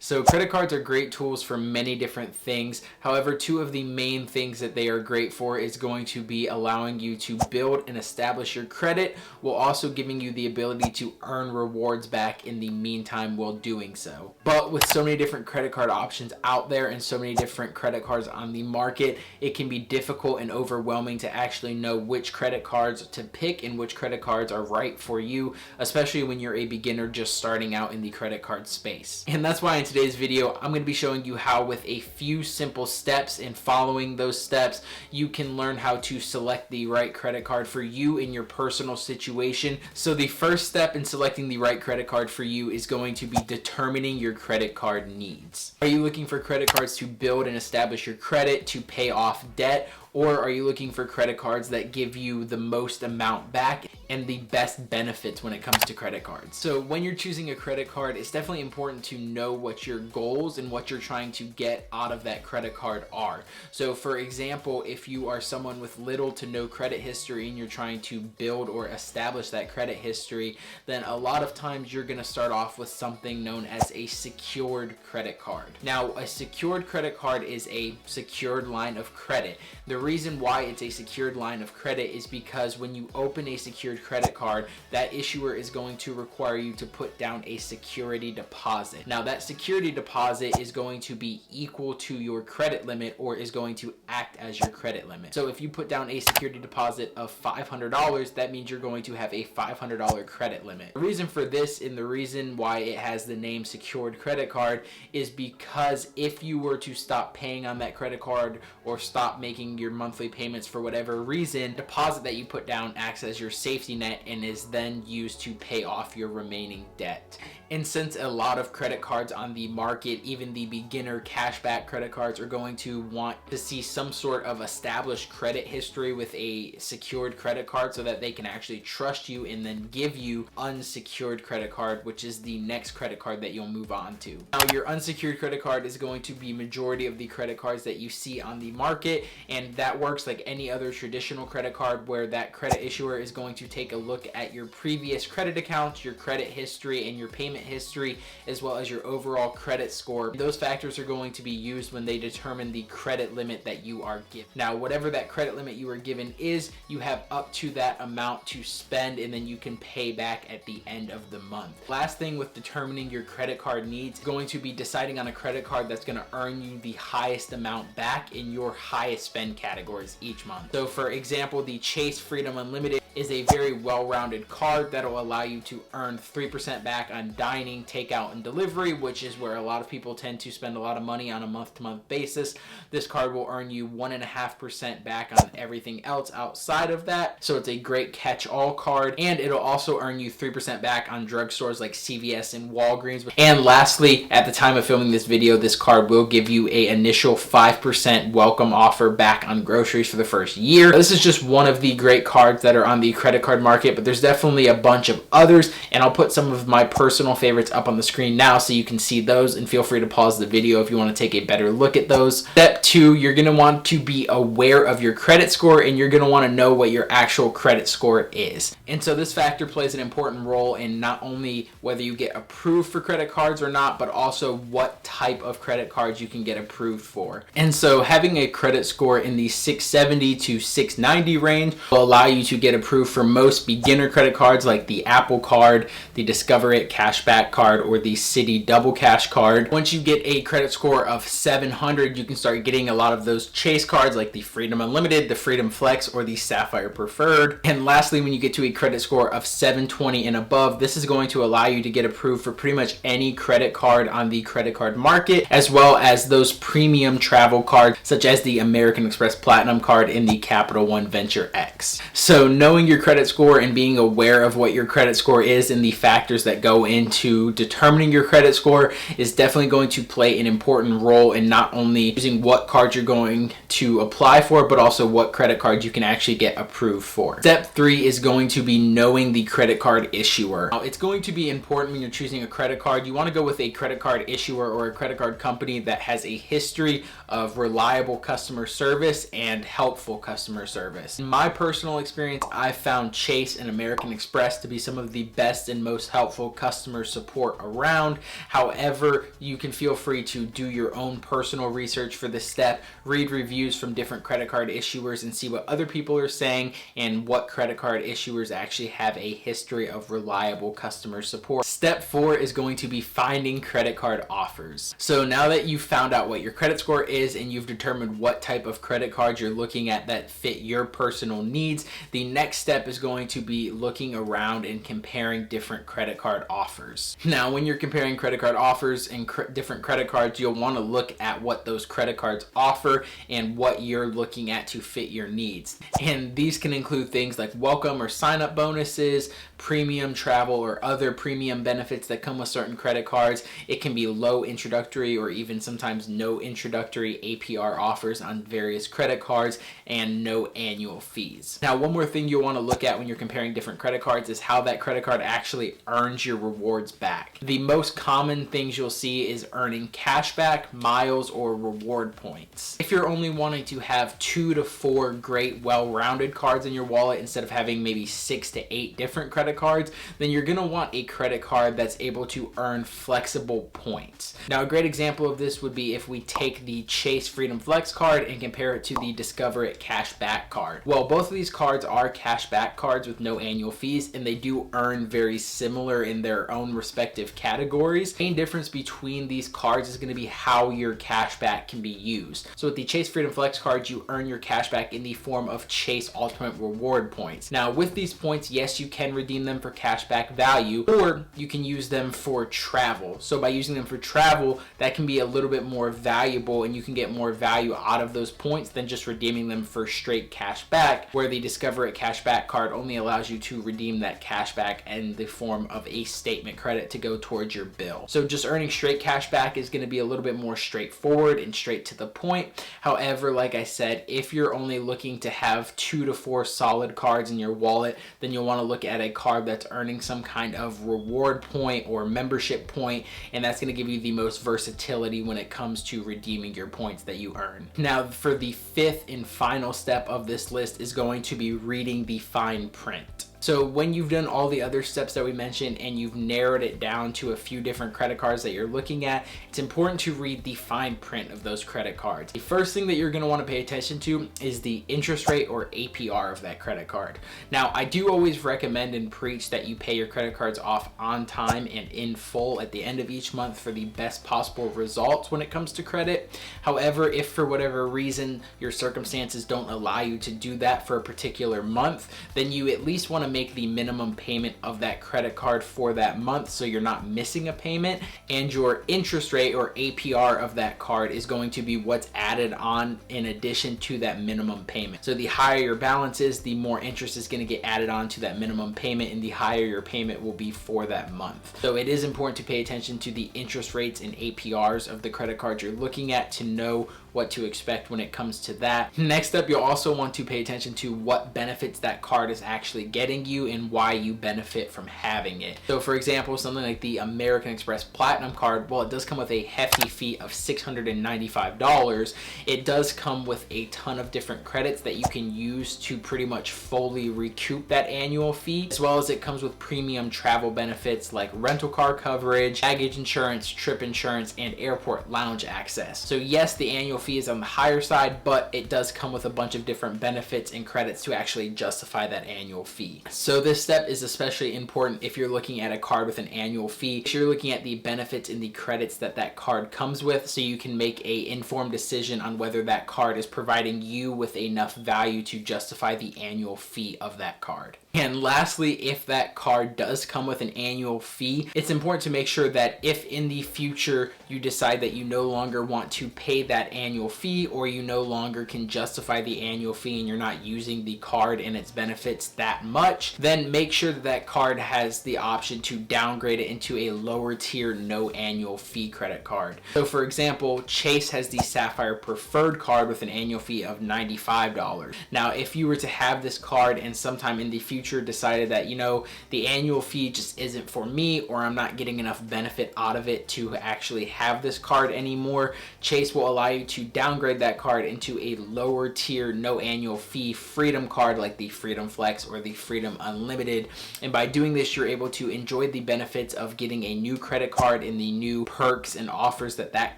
So credit cards are great tools for many different things. However, two of the main things that they are great for is going to be allowing you to build and establish your credit, while also giving you the ability to earn rewards back in the meantime while doing so. But with so many different credit card options out there and so many different credit cards on the market, it can be difficult and overwhelming to actually know which credit cards to pick and which credit cards are right for you, especially when you're a beginner just starting out in the credit card space. And that's why in today's video, I'm going to be showing you how, with a few simple steps and following those steps, you can learn how to select the right credit card for you in your personal situation. So the first step in selecting the right credit card for you is going to be determining your credit card needs. Are you looking for credit cards to build and establish your credit, to pay off debt? Or are you looking for credit cards that give you the most amount back and the best benefits when it comes to credit cards? So when you're choosing a credit card, it's definitely important to know what your goals and what you're trying to get out of that credit card are. So for example, if you are someone with little to no credit history and you're trying to build or establish that credit history, then a lot of times you're going to start off with something known as a secured credit card. Now, a secured credit card is a secured line of credit. The reason why it's a secured line of credit is because when you open a secured credit card, that issuer is going to require you to put down a security deposit. Now, that security deposit is going to be equal to your credit limit, or is going to act as your credit limit. So if you put down a security deposit of $500, that means you're going to have a $500 credit limit. The reason for this, and the reason why it has the name secured credit card, is because if you were to stop paying on that credit card or stop making your monthly payments for whatever reason, deposit that you put down acts as your safety net and is then used to pay off your remaining debt. And since a lot of credit cards on the market, even the beginner cashback credit cards, are going to want to see some sort of established credit history with a secured credit card so that they can actually trust you and then give you unsecured credit card, which is the next credit card that you'll move on to. Now, your unsecured credit card is going to be majority of the credit cards that you see on the market, and that works like any other traditional credit card, where that credit issuer is going to take a look at your previous credit accounts, your credit history, and your payment history, as well as your overall credit score. Those factors are going to be used when they determine the credit limit that you are given. Now, whatever that credit limit you are given is, you have up to that amount to spend, and then you can pay back at the end of the month. Last thing with determining your credit card needs, going to be deciding on a credit card that's going to earn you the highest amount back in your highest spend categories each month. So for example, the Chase Freedom Unlimited is a very well-rounded card that will allow you to earn 3% back on dining, takeout, and delivery, which is where a lot of people tend to spend a lot of money on a month-to-month basis. This card will earn you 1.5% back on everything else outside of that. So it's a great catch-all card, and it'll also earn you 3% back on drugstores like CVS and Walgreens. And lastly, at the time of filming this video, this card will give you an initial 5% welcome offer back on groceries for the first year. This is just one of the great cards that are on the credit card market, but there's definitely a bunch of others, and I'll put some of my personal favorites up on the screen now so you can see those, and feel free to pause the video if you want to take a better look at those. Step 2, you're going to want to be aware of your credit score, and you're going to want to know what your actual credit score is. And so this factor plays an important role in not only whether you get approved for credit cards or not, but also what type of credit cards you can get approved for. And so having a credit score in the 670 to 690 range will allow you to get approved for most beginner credit cards like the Apple Card, the Discover It Cashback Card, or the Citi Double Cash Card. Once you get a credit score of 700, you can start getting a lot of those Chase cards like the Freedom Unlimited, the Freedom Flex, or the Sapphire Preferred. And lastly, when you get to a credit score of 720 and above, this is going to allow you to get approved for pretty much any credit card on the credit card market, as well as those premium travel cards such as the American Express Platinum Card and the Capital One Venture X. So knowing your credit score and being aware of what your credit score is and the factors that go into determining your credit score is definitely going to play an important role in not only choosing what cards you're going to apply for, but also what credit cards you can actually get approved for. Step 3 is going to be knowing the credit card issuer. Now, it's going to be important when you're choosing a credit card. You want to go with a credit card issuer or a credit card company that has a history of reliable customer service and helpful customer service. In my personal experience, I I've found Chase and American Express to be some of the best and most helpful customer support around. However, you can feel free to do your own personal research for this step, read reviews from different credit card issuers and see what other people are saying and what credit card issuers actually have a history of reliable customer support. Step 4 is going to be finding credit card offers. So now that you've found out what your credit score is and you've determined what type of credit cards you're looking at that fit your personal needs, the next step is going to be looking around and comparing different credit card offers. Now, when you're comparing credit card offers and different credit cards, you'll want to look at what those credit cards offer and what you're looking at to fit your needs. And these can include things like welcome or sign up bonuses, premium travel or other premium benefits that come with certain credit cards. It can be low introductory or even sometimes no introductory APR offers on various credit cards and no annual fees. Now, one more thing you'll want to look at when you're comparing different credit cards is how that credit card actually earns your rewards back. The most common things you'll see is earning cash back, miles, or reward points. If you're only wanting to have 2 to 4 great well-rounded cards in your wallet instead of having maybe 6 to 8 different credit cards, then you're going to want a credit card that's able to earn flexible points. Now, a great example of this would be if we take the Chase Freedom Flex card and compare it to the Discover It Cashback card. Well, both of these cards are cashback cards with no annual fees, and they do earn very similar in their own respective categories. The main difference between these cards is going to be how your cashback can be used. So with the Chase Freedom Flex card, you earn your cashback in the form of Chase Ultimate Reward points. Now, with these points, yes, you can redeem them for cashback value, or you can use them for travel. So by using them for travel, that can be a little bit more valuable and you can get more value out of those points than just redeeming them for straight cash back, where the Discover It Cashback card only allows you to redeem that cash back in the form of a statement credit to go towards your bill. So just earning straight cash back is going to be a little bit more straightforward and straight to the point. However, like I said, if you're only looking to have 2 to 4 solid cards in your wallet, then you'll want to look at a card that's earning some kind of reward point or membership point, and that's going to give you the most versatility when it comes to redeeming your points that you earn. Now, for the 5th and final step of this list is going to be reading the fine print. So when you've done all the other steps that we mentioned and you've narrowed it down to a few different credit cards that you're looking at, it's important to read the fine print of those credit cards. The first thing that you're going to want to pay attention to is the interest rate or APR of that credit card. Now, I do always recommend and preach that you pay your credit cards off on time and in full at the end of each month for the best possible results when it comes to credit. However, if for whatever reason your circumstances don't allow you to do that for a particular month, then you at least want to make the minimum payment of that credit card for that month so you're not missing a payment, and your interest rate or APR of that card is going to be what's added on in addition to that minimum payment. So the higher your balance is, the more interest is going to get added on to that minimum payment, and the higher your payment will be for that month. So it is important to pay attention to the interest rates and APRs of the credit cards you're looking at to know what to expect when it comes to that. Next up, you'll also want to pay attention to what benefits that card is actually getting you and why you benefit from having it. So for example, something like the American Express Platinum card, well, it does come with a hefty fee of $695. It does come with a ton of different credits that you can use to pretty much fully recoup that annual fee, as well as it comes with premium travel benefits like rental car coverage, baggage insurance, trip insurance, and airport lounge access. So yes, the annual fee is on the higher side, but it does come with a bunch of different benefits and credits to actually justify that annual fee. So this step is especially important if you're looking at a card with an annual fee. You're looking at the benefits and the credits that that card comes with, so you can make a informed decision on whether that card is providing you with enough value to justify the annual fee of that card. And lastly, if that card does come with an annual fee, it's important to make sure that if in the future you decide that you no longer want to pay that annual fee, or you no longer can justify the annual fee and you're not using the card and its benefits that much, then make sure that that card has the option to downgrade it into a lower tier no annual fee credit card. So for example, Chase has the Sapphire Preferred card with an annual fee of $95. Now, if you were to have this card and sometime in the future future decided that, you know, the annual fee just isn't for me, or I'm not getting enough benefit out of it to actually have this card anymore, Chase will allow you to downgrade that card into a lower tier, no annual fee Freedom card like the Freedom Flex or the Freedom Unlimited. And by doing this, you're able to enjoy the benefits of getting a new credit card and the new perks and offers that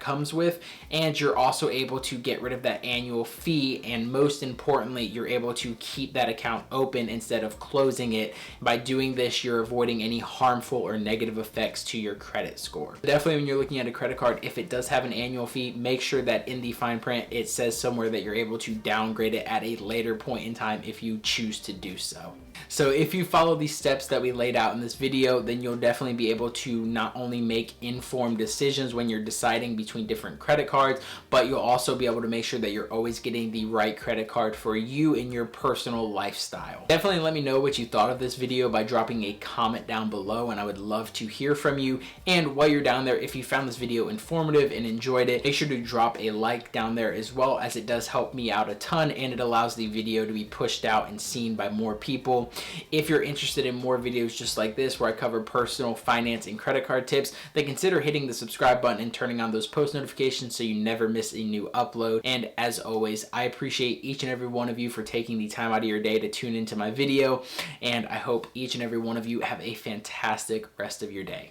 comes with. And you're also able to get rid of that annual fee. And most importantly, you're able to keep that account open instead of closing it. By doing this, you're avoiding any harmful or negative effects to your credit score. Definitely when you're looking at a credit card, if it does have an annual fee, make sure that in the fine print it says somewhere that you're able to downgrade it at a later point in time if you choose to do so. So if you follow these steps that we laid out in this video, then you'll definitely be able to not only make informed decisions when you're deciding between different credit cards, but you'll also be able to make sure that you're always getting the right credit card for you and your personal lifestyle. Definitely let me know what you thought of this video by dropping a comment down below, and I would love to hear from you. And while you're down there, if you found this video informative and enjoyed it, make sure to drop a like down there as well, as it does help me out a ton and it allows the video to be pushed out and seen by more people. If you're interested in more videos just like this where I cover personal finance and credit card tips, then consider hitting the subscribe button and turning on those post notifications so you never miss a new upload. And as always, I appreciate each and every one of you for taking the time out of your day to tune into my video, and I hope each and every one of you have a fantastic rest of your day.